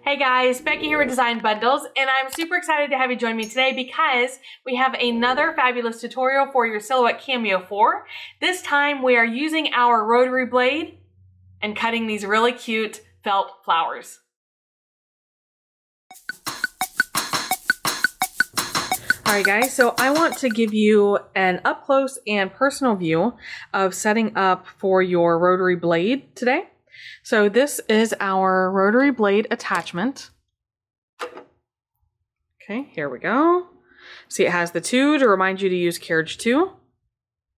Hey guys, Becky here with Design Bundles, and I'm super excited to have you join me today because we have another fabulous tutorial for your Silhouette Cameo 4. This time we are using our Rotary Blade and cutting these really cute felt flowers. Alright guys, so I want to give you an up close and personal view of setting up for your Rotary Blade today. So this is our Rotary Blade attachment. Okay, here we go. See, it has the 2 to remind you to use carriage 2.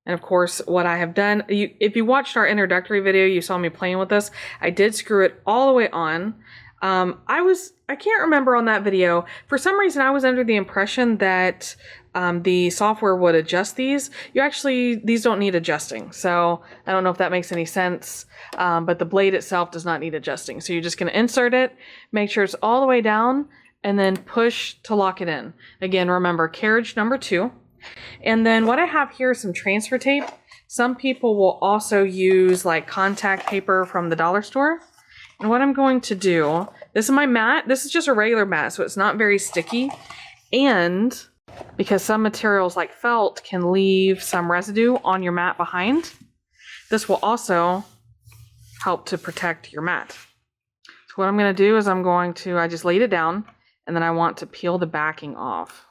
And of course, what I have done, if you watched our introductory video, you saw me playing with this. I did screw it all the way on. I can't remember on that video. For some reason, I was under the impression that the software would adjust these. These don't need adjusting. So I don't know if that makes any sense, but the blade itself does not need adjusting. So you're just going to insert it, make sure it's all the way down, and then push to lock it in. Again, remember carriage number 2. And then what I have here is some transfer tape. Some people will also use like contact paper from the dollar store. And what I'm going to do, this is my mat. This is just a regular mat, so it's not very sticky. And because some materials like felt can leave some residue on your mat behind, this will also help to protect your mat. So what I'm going to do is I just laid it down, and then I want to peel the backing off.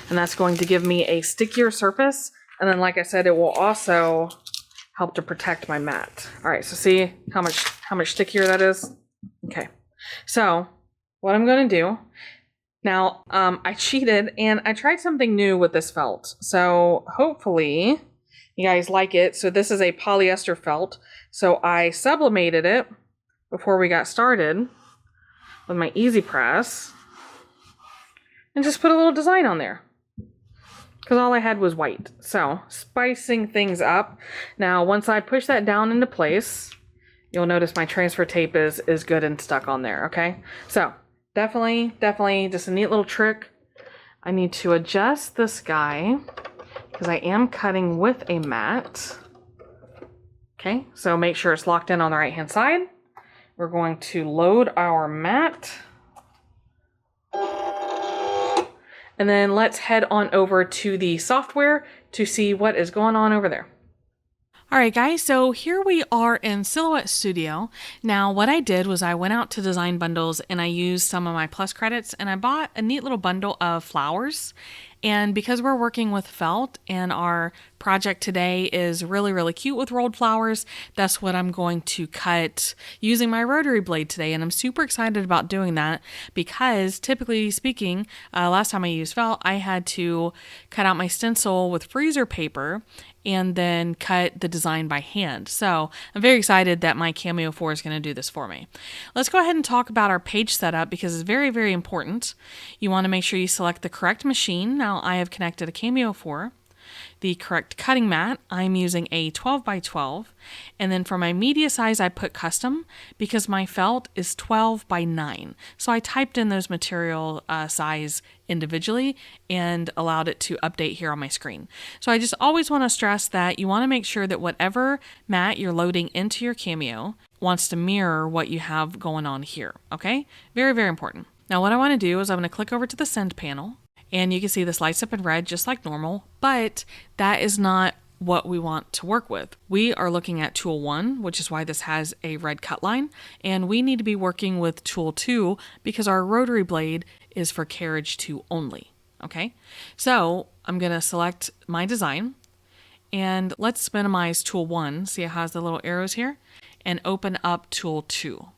And that's going to give me a stickier surface. And then, like I said, it will also help to protect my mat. All right, so see how much stickier that is? Okay, so what I'm going to do now, I cheated and I tried something new with this felt. So hopefully you guys like it. So this is a polyester felt. So I sublimated it before we got started with my easy press and just put a little design on there, because all I had was white. So spicing things up. Now, once I push that down into place, you'll notice my transfer tape is good and stuck on there, okay? So definitely just a neat little trick. I need to adjust this guy because I am cutting with a mat. Okay, so make sure it's locked in on the right-hand side. We're going to load our mat. And then let's head on over to the software to see what is going on over there. All right, guys, so here we are in Silhouette Studio. Now, what I did was I went out to Design Bundles and I used some of my plus credits and I bought a neat little bundle of flowers. And because we're working with felt and our project today is really, really cute with rolled flowers, that's what I'm going to cut using my Rotary Blade today. And I'm super excited about doing that because typically speaking, last time I used felt, I had to cut out my stencil with freezer paper and then cut the design by hand. So I'm very excited that my Cameo 4 is going to do this for me. Let's go ahead and talk about our page setup because it's very, very important. You want to make sure you select the correct machine. Now I have connected a Cameo 4. The correct cutting mat, I'm using a 12 by 12. And then for my media size, I put custom because my felt is 12 by 9. So I typed in those material size individually and allowed it to update here on my screen. So I just always want to stress that you want to make sure that whatever mat you're loading into your Cameo wants to mirror what you have going on here. Okay? Very, very important. Now what I want to do is I'm going to click over to the send panel. And you can see this lights up in red just like normal, but that is not what we want to work with. We are looking at tool 1, which is why this has a red cut line, and we need to be working with tool 2 because our Rotary Blade is for carriage 2 only. Okay, so I'm going to select my design and let's minimize tool 1. See, it has the little arrows here, and open up tool 2.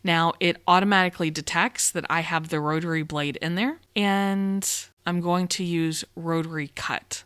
Now it automatically detects that I have the Rotary Blade in there and I'm going to use Rotary Cut.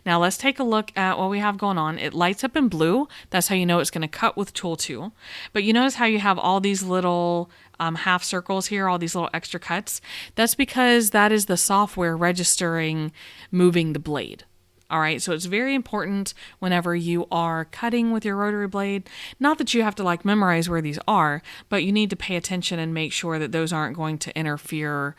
Now let's take a look at what we have going on. It lights up in blue. That's how you know it's going to cut with tool 2. But you notice how you have all these little half circles here, all these little extra cuts. That's because that is the software registering moving the blade. All right, so it's very important whenever you are cutting with your Rotary Blade, not that you have to like memorize where these are, but you need to pay attention and make sure that those aren't going to interfere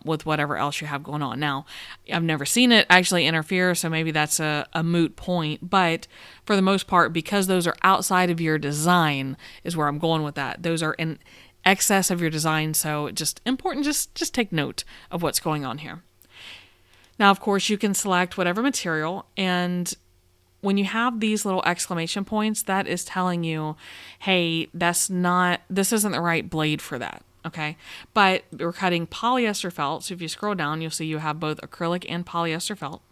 with whatever else you have going on. Now, I've never seen it actually interfere, so maybe that's a moot point, but for the most part, because those are outside of your design is where I'm going with that. Those are excess of your design. So just important, just take note of what's going on here. Now, of course, you can select whatever material, and when you have these little exclamation points, that is telling you, hey, this isn't the right blade for that. Okay. But we're cutting polyester felt. So if you scroll down, you'll see you have both acrylic and polyester felt,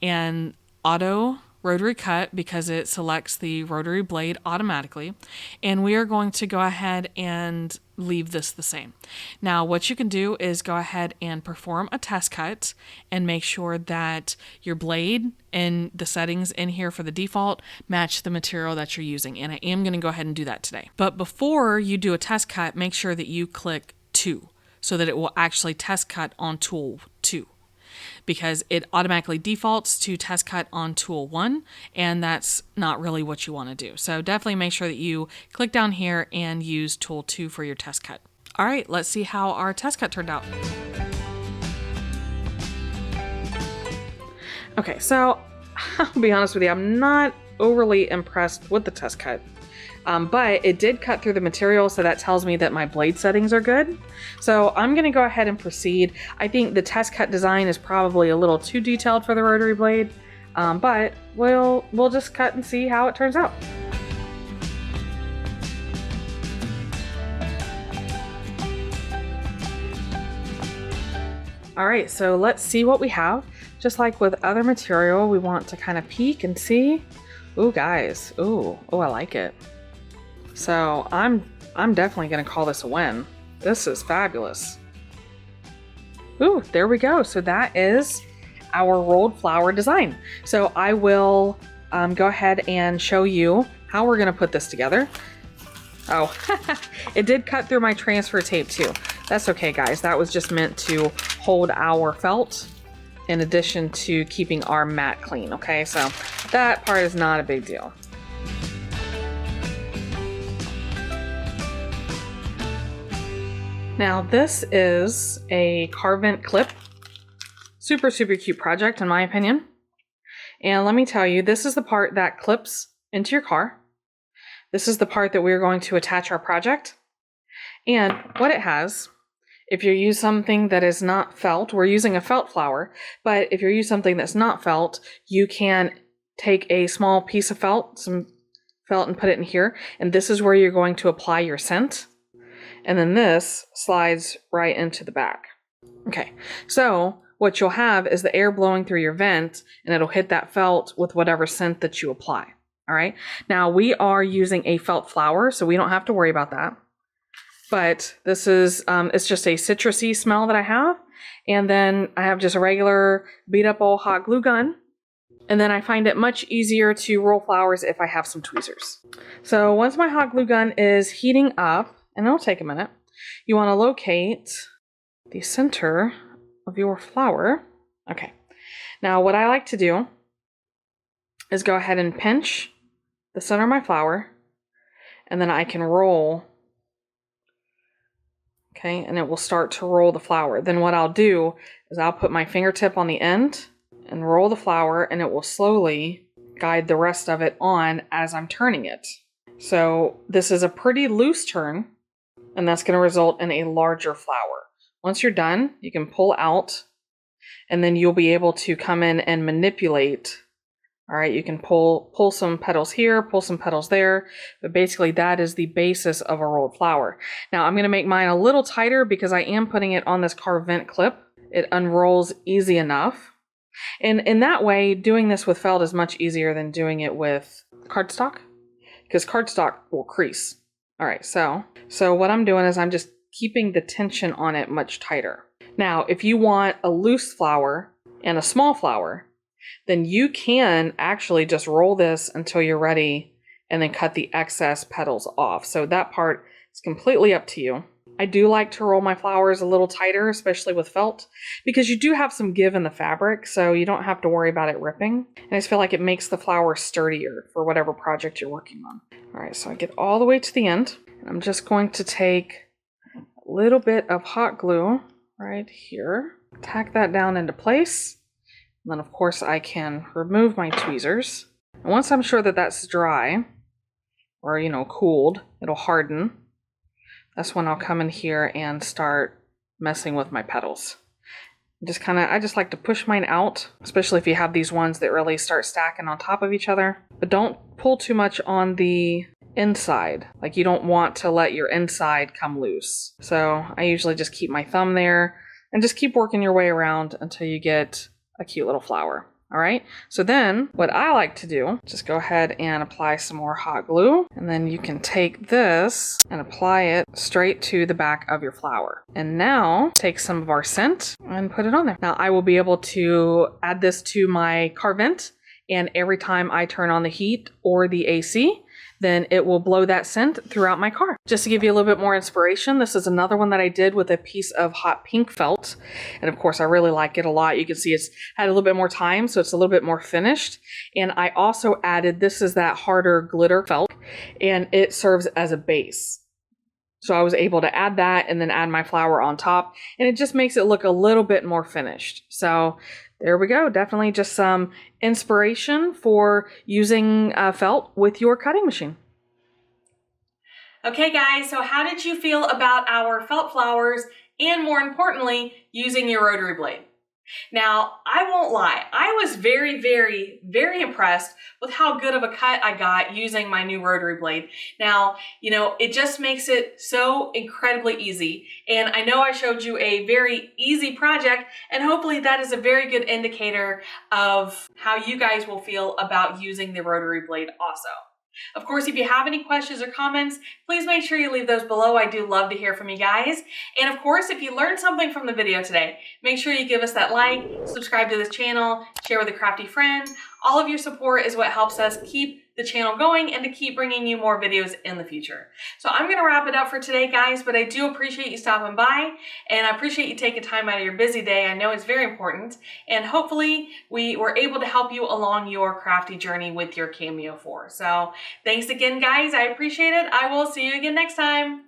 and auto rotary cut because it selects the rotary blade automatically. And we are going to go ahead and leave this the same. Now, what you can do is go ahead and perform a test cut and make sure that your blade and the settings in here for the default match the material that you're using. And I am going to go ahead and do that today. But before you do a test cut, make sure that you click 2 so that it will actually test cut on tool 2. Because it automatically defaults to test cut on tool 1, and that's not really what you want to do. So definitely make sure that you click down here and use tool 2 for your test cut. All right, let's see how our test cut turned out. Okay, so I'll be honest with you, I'm not overly impressed with the test cut. But it did cut through the material, so that tells me that my blade settings are good. So I'm going to go ahead and proceed. I think the test cut design is probably a little too detailed for the rotary blade, but we'll just cut and see how it turns out. All right, so let's see what we have. Just like with other material, we want to kind of peek and see. Ooh, guys. Ooh, I like it. So I'm definitely going to call this a win. This is fabulous. Ooh, there we go. So that is our rolled flower design. So I will go ahead and show you how we're going to put this together. Oh, it did cut through my transfer tape too. That's okay, guys. That was just meant to hold our felt in addition to keeping our mat clean. Okay, so that part is not a big deal. Now this is a Carvent clip. Super cute project in my opinion. And let me tell you, this is the part that clips into your car. This is the part that we're going to attach our project. And what it has, if you use something that is not felt, we're using a felt flower, but if you use something that's not felt, you can take a small piece of felt, some felt, and put it in here. And this is where you're going to apply your scent. And then this slides right into the back. Okay, so what you'll have is the air blowing through your vent, and it'll hit that felt with whatever scent that you apply. All right, now we are using a felt flower, so we don't have to worry about that. But this is, it's just a citrusy smell that I have. And then I have just a regular beat up old hot glue gun. And then I find it much easier to roll flowers if I have some tweezers. So once my hot glue gun is heating up, and it'll take a minute, you want to locate the center of your flower. Okay, now what I like to do is go ahead and pinch the center of my flower, and then I can roll. Okay, and it will start to roll the flower. Then what I'll do is I'll put my fingertip on the end and roll the flower, and it will slowly guide the rest of it on as I'm turning it. So this is a pretty loose turn, and that's going to result in a larger flower. Once you're done, you can pull out, and then you'll be able to come in and manipulate. All right, you can pull some petals here, pull some petals there, but basically that is the basis of a rolled flower. Now I'm going to make mine a little tighter because I am putting it on this Carvent clip. It unrolls easy enough. And in that way, doing this with felt is much easier than doing it with cardstock, because cardstock will crease. All right, so what I'm doing is I'm just keeping the tension on it much tighter. Now, if you want a loose flower and a small flower, then you can actually just roll this until you're ready and then cut the excess petals off. So that part is completely up to you. I do like to roll my flowers a little tighter, especially with felt, because you do have some give in the fabric, so you don't have to worry about it ripping. And I just feel like it makes the flower sturdier for whatever project you're working on. All right, so I get all the way to the end, and I'm just going to take a little bit of hot glue right here, tack that down into place. And then of course I can remove my tweezers. And once I'm sure that that's dry, or cooled, it'll harden. that's when I'll come in here and start messing with my petals. I just like to push mine out, especially if you have these ones that really start stacking on top of each other. But don't pull too much on the inside. Like, you don't want to let your inside come loose. So I usually just keep my thumb there and just keep working your way around until you get a cute little flower. All right, so then what I like to do, just go ahead and apply some more hot glue, and then you can take this and apply it straight to the back of your flower. And now take some of our scent and put it on there. Now I will be able to add this to my car vent, and every time I turn on the heat or the AC, then it will blow that scent throughout my car. Just to give you a little bit more inspiration, this is another one that I did with a piece of hot pink felt. And of course, I really like it a lot. You can see it's had a little bit more time, so it's a little bit more finished. And I also added, this is that harder glitter felt, and it serves as a base. So I was able to add that and then add my flower on top, and it just makes it look a little bit more finished. So there we go. Definitely just some inspiration for using felt with your cutting machine. Okay guys, so how did you feel about our felt flowers, and more importantly, using your rotary blade? Now, I won't lie, I was very, very, very impressed with how good of a cut I got using my new rotary blade. Now, you know, it just makes it so incredibly easy. And I know I showed you a very easy project, and hopefully that is a very good indicator of how you guys will feel about using the rotary blade also. Of course, if you have any questions or comments, please make sure you leave those below. I do love to hear from you guys. And of course, if you learned something from the video today, make sure you give us that like, subscribe to this channel, share with a crafty friend. All of your support is what helps us keep the channel going and to keep bringing you more videos in the future. So I'm going to wrap it up for today, guys, but I do appreciate you stopping by, and I appreciate you taking time out of your busy day. I know it's very important, and hopefully we were able to help you along your crafty journey with your Cameo 4. So thanks again, guys. I appreciate it. I will see you again next time.